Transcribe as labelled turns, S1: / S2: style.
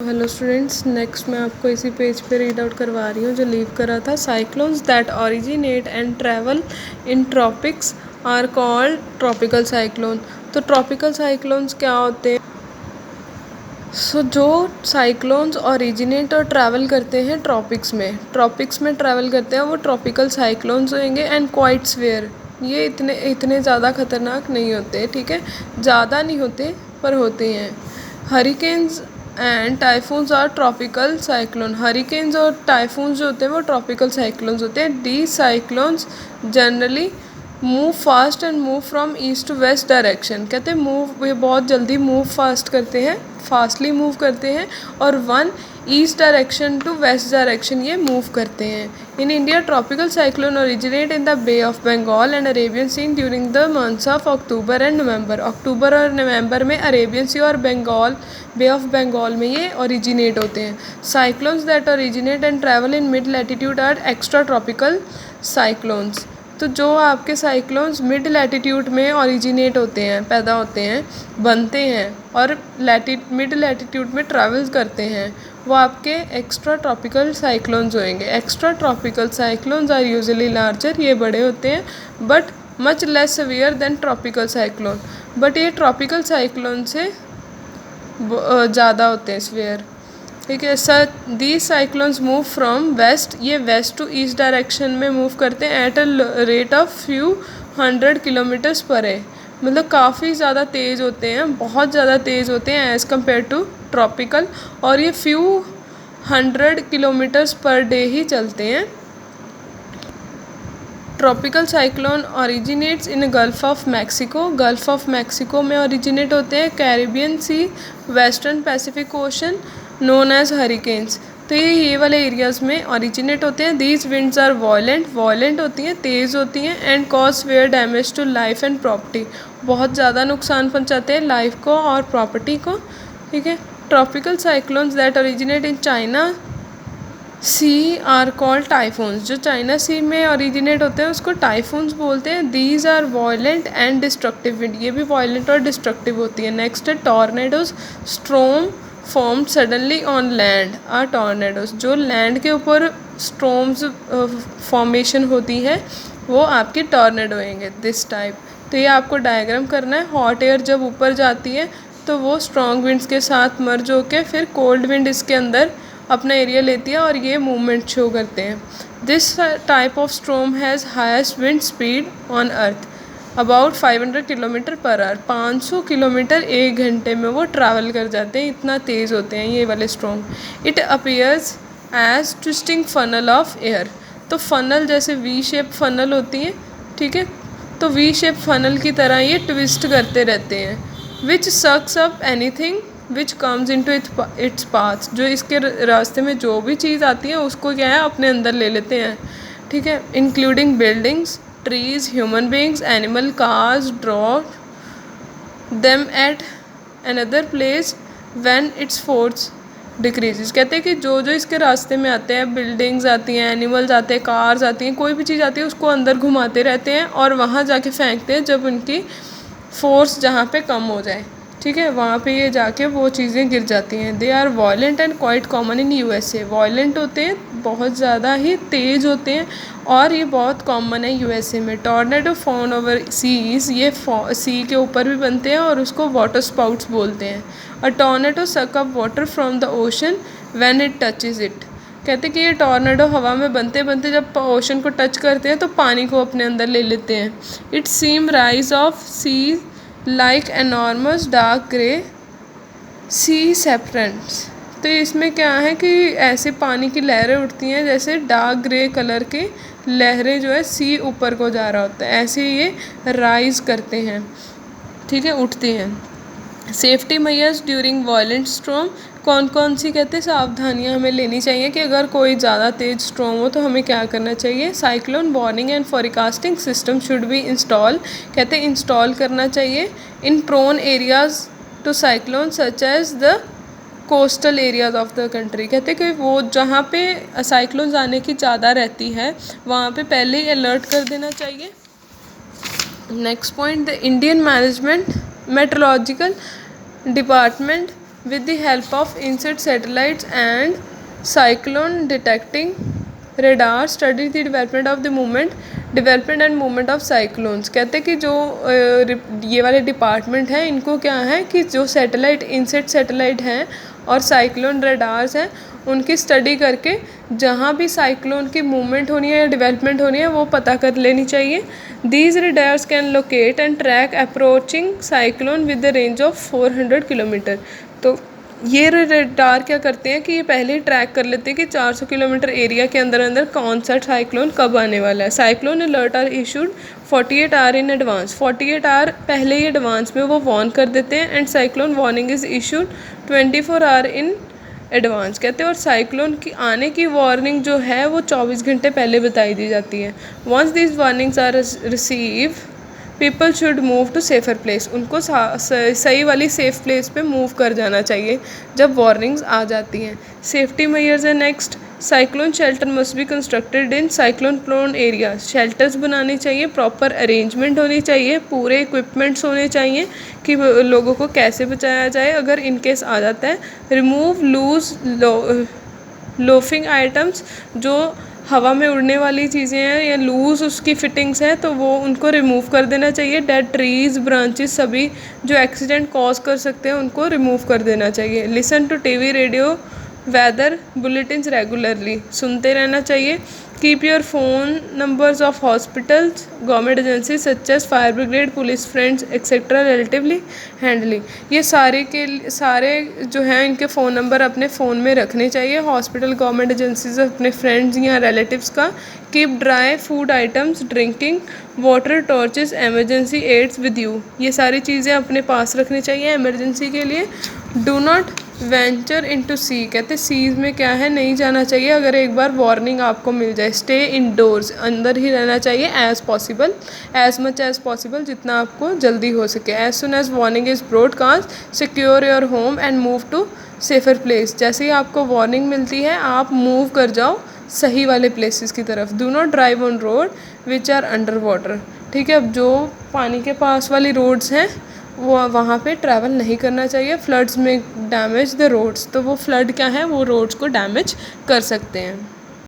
S1: Hello students, next मैं आपको इसी पेज पे रीड आउट करवा रही हूँ जो लीव करा था। Cyclones that originate and travel in tropics are called tropical cyclone. तो ट्रॉपिकल साइक्लोन्स क्या होते हैं? जो साइक्लोन्स ओरिजिनेट और ट्रैवल करते हैं ट्रॉपिक्स में ट्रैवल करते हैं वो ट्रॉपिकल साइक्लोन्स होंगे। एंड क्वाइट स्वेयर, ये इतने ज़्यादा खतरनाक नहीं होते, ठीक है, ज़्यादा नहीं होते पर होते हैं। Hurricanes and typhoons are tropical cyclone. Hurricanes और टाइफून्स जो होते हैं वो ट्रॉपिकल साइक्लोन्स होते हैं। The cyclones generally move fast and move from east to west direction. कहते हैं मूव, ये बहुत जल्दी मूव फास्ट करते हैं, फास्टली मूव करते हैं, और one east direction to west direction ये मूव करते हैं। In India tropical cyclone originate in the bay of Bengal and Arabian sea during the months of October and November. अक्टूबर और नवंबर में अरेबियन सी और बंगाल, बे ऑफ बंगाल में ये ओरिजिनेट होते हैं। Cyclones that originate and travel in mid latitude are extra tropical cyclones. तो जो आपके साइक्लोन्स मिड लैटिट्यूड में ओरिजिनेट होते हैं, पैदा होते हैं, बनते हैं और मिड लैटिट्यूड में ट्रैवल करते हैं, वो आपके एक्स्ट्रा ट्रॉपिकल साइक्लोन्स होंगे। Extra tropical cyclones are usually larger, ये बड़े होते हैं, but much less severe than tropical cyclone. But ये ट्रॉपिकल साइक्लोन से ज़्यादा होते हैं सीवियर, ठीक है। Sir these cyclones move from west, ये वेस्ट टू ईस्ट डायरेक्शन में मूव करते हैं at a rate of few 100 kilometres पर है। मतलब काफ़ी ज़्यादा तेज़ होते हैं, बहुत ज़्यादा तेज़ होते हैं एज़ कम्पेयर टू ट्रॉपिकल, और ये फ्यू 100 किलोमीटर्स पर डे ही चलते हैं। Tropical cyclone originates in gulf of Mexico. Gulf of Mexico में ओरिजिनेट होते हैं। Caribbean sea, western pacific ocean known as hurricanes. तो ये वाले एरियाज़ में ओरिजिनेट होते हैं। दीज विंड्स आर वॉयलेंट होती हैं, तेज़ होती हैं, and cause severe damage to life and property. बहुत ज़्यादा नुकसान पहुंचाते हैं लाइफ को और प्रॉपर्टी को, ठीक है। Tropical cyclones that originate in China Sea are called typhoons. जो चाइना सी में ओरिजिनेट होते हैं उसको टाइफून्स बोलते हैं। These are violent and destructive wind, ये भी वॉयलेंट और डिस्ट्रक्टिव होती है। नेक्स्ट है tornadoes. Storm form suddenly on land are tornadoes. जो लैंड के ऊपर स्ट्रोम्स फॉर्मेशन होती है वो आपकी टॉर्नेडो होंगे दिस टाइप। तो ये आपको डायग्राम करना है। हॉट एयर जब ऊपर जाती है तो वो स्ट्रॉन्ग विंड्स के साथ मर्ज होकर फिर कोल्ड विंड इसके अंदर अपना एरिया लेती है और ये मूवमेंट शो करते हैं। This type of स्ट्रोम has highest wind speed on earth about 500 kilometre per hour. 500 kilometre एक घंटे में वो ट्रैवल कर जाते हैं, इतना तेज़ होते हैं ये वाले storm. It appears as twisting funnel of air. तो फनल जैसे वी शेप फनल होती है, ठीक है, तो वी शेप फनल की तरह ये ट्विस्ट करते रहते हैं। Which sucks up anything which comes into its path. जो इसके रास्ते में जो भी चीज़ आती है उसको क्या है अपने अंदर ले लेते हैं, ठीक है। Including buildings, trees, human beings, animal, cars, drop them at another place when its force decreases. कहते हैं कि जो जो इसके रास्ते में आते हैं, बिल्डिंग्स आती हैं, एनिमल्स आते हैं, कार्स आती हैं, कोई भी चीज़ आती है उसको अंदर घुमाते रहते हैं और वहाँ जाके फेंकते हैं जब उनकी फोर्स जहाँ पे कम हो जाए, ठीक है, वहाँ पे ये जाके वो चीज़ें गिर जाती हैं। They are violent and quite common in USA. वॉयलेंट होते हैं, बहुत ज़्यादा ही तेज़ होते हैं और ये बहुत कॉमन है यूएसए में। टॉर्नेडो फाउंड ओवर सीज, ये सी के ऊपर भी बनते हैं और उसको वाटर स्पाउट्स बोलते हैं। अ टॉर्नेडो सक up water from the ocean when it touches it. कहते हैं कि ये टॉर्नेडो हवा में बनते बनते जब ओशन को टच करते हैं तो पानी को अपने अंदर ले लेते हैं। It seem rise of sea like enormous dark grey sea serpents. तो इसमें क्या है कि ऐसे पानी की लहरें उठती हैं जैसे डार्क ग्रे कलर की लहरें जो है सी ऊपर को जा रहा होता है, ऐसे ये राइज करते हैं, ठीक है, उठती हैं। Safety measures during violent storm. कौन कौन सी कहते हैं सावधानियां हमें लेनी चाहिए कि अगर कोई ज़्यादा तेज़ स्ट्रॉम हो तो हमें क्या करना चाहिए। Cyclone warning and forecasting system should be install. कहते हैं इंस्टॉल करना चाहिए in prone areas to cyclone such as the coastal areas of the country. कहते हैं कि वो जहाँ पे साइक्लोन्स आने की ज़्यादा रहती है वहाँ पे पहले ही अलर्ट कर देना चाहिए। Next point, the Indian management meteorological department with the help of INSET satellites and cyclone detecting radar study the development and movement of cyclones। कहते हैं कि जो ये वाले डिपार्टमेंट हैं इनको क्या है कि जो सैटेलाइट INSET सैटेलाइट हैं और साइक्लोन रडार्स हैं उनकी स्टडी करके जहाँ भी साइक्लोन की मूवमेंट होनी है या डेवलपमेंट होनी है वो पता कर लेनी चाहिए। These radars can locate and track approaching cyclone with the range of 400 kilometre. तो ये रडार क्या करते हैं कि ये पहले ही ट्रैक कर लेते हैं कि 400 किलोमीटर एरिया के अंदर अंदर कौन सा साइक्लोन कब आने वाला है। Cyclone alert are issued 48 hour in advance. 48 hour पहले ही एडवांस में वो वार्न कर देते हैं। And cyclone warning is issued 24 hour in advance कहते हैं। और साइक्लोन की आने की वार्निंग जो है वो 24 घंटे पहले बताई दी जाती है। Once these warnings are receive people should move to safer place. उनको सही वाली सेफ़ प्लेस पे मूव कर जाना चाहिए जब वार्निंग्स आ जाती हैं। सेफ्टी मेजर्स है next. Cyclone shelter must be constructed in cyclone prone area. Shelters बनाने चाहिए, प्रॉपर अरेंजमेंट होनी चाहिए, पूरे इक्विपमेंट्स होने चाहिए कि लोगों को कैसे बचाया जाए अगर इन केस आ जाता है। रिमूव लूज लोफिंग आइटम्स, जो हवा में उड़ने वाली चीज़ें हैं या लूज़ उसकी फिटिंग्स हैं तो वो उनको रिमूव कर देना चाहिए। डेड ट्रीज़ ब्रांचेस सभी जो एक्सीडेंट कॉज कर सकते हैं उनको रिमूव कर देना चाहिए। Listen to TV radio weather bulletins regularly, सुनते रहना चाहिए। Keep your phone numbers of hospitals government agencies such as fire brigade police friends etcetera relatively handy. ये सारे जो हैं इनके फ़ोन नंबर अपने फ़ोन में रखने चाहिए। हॉस्पिटल गवर्नमेंट एजेंसीज अपने फ्रेंड्स या रिलेटिव्स का। Keep dry food items drinking water torches emergency aids with you. ये सारी चीज़ें अपने पास रखनी चाहिए एमरजेंसी के लिए। डू नॉट वेंचर इनटू सी, कहते सीज में क्या है नहीं जाना चाहिए अगर एक बार वार्निंग आपको मिल जाए। स्टे इनडोर्स, अंदर ही रहना चाहिए एज मच एज पॉसिबल, जितना आपको जल्दी हो सके। As soon as warning is broadcast secure your home and move to safer place. जैसे ही आपको वार्निंग मिलती है आप मूव कर जाओ सही वाले प्लेसेस की तरफ। Do not drive on road which are under water. ठीक है, अब जो पानी के पास वाली रोड्स हैं वो वहाँ पे ट्रैवल नहीं करना चाहिए। फ्लड्स में डैमेज द रोड्स, तो वो फ्लड क्या है वो रोड्स को डैमेज कर सकते हैं।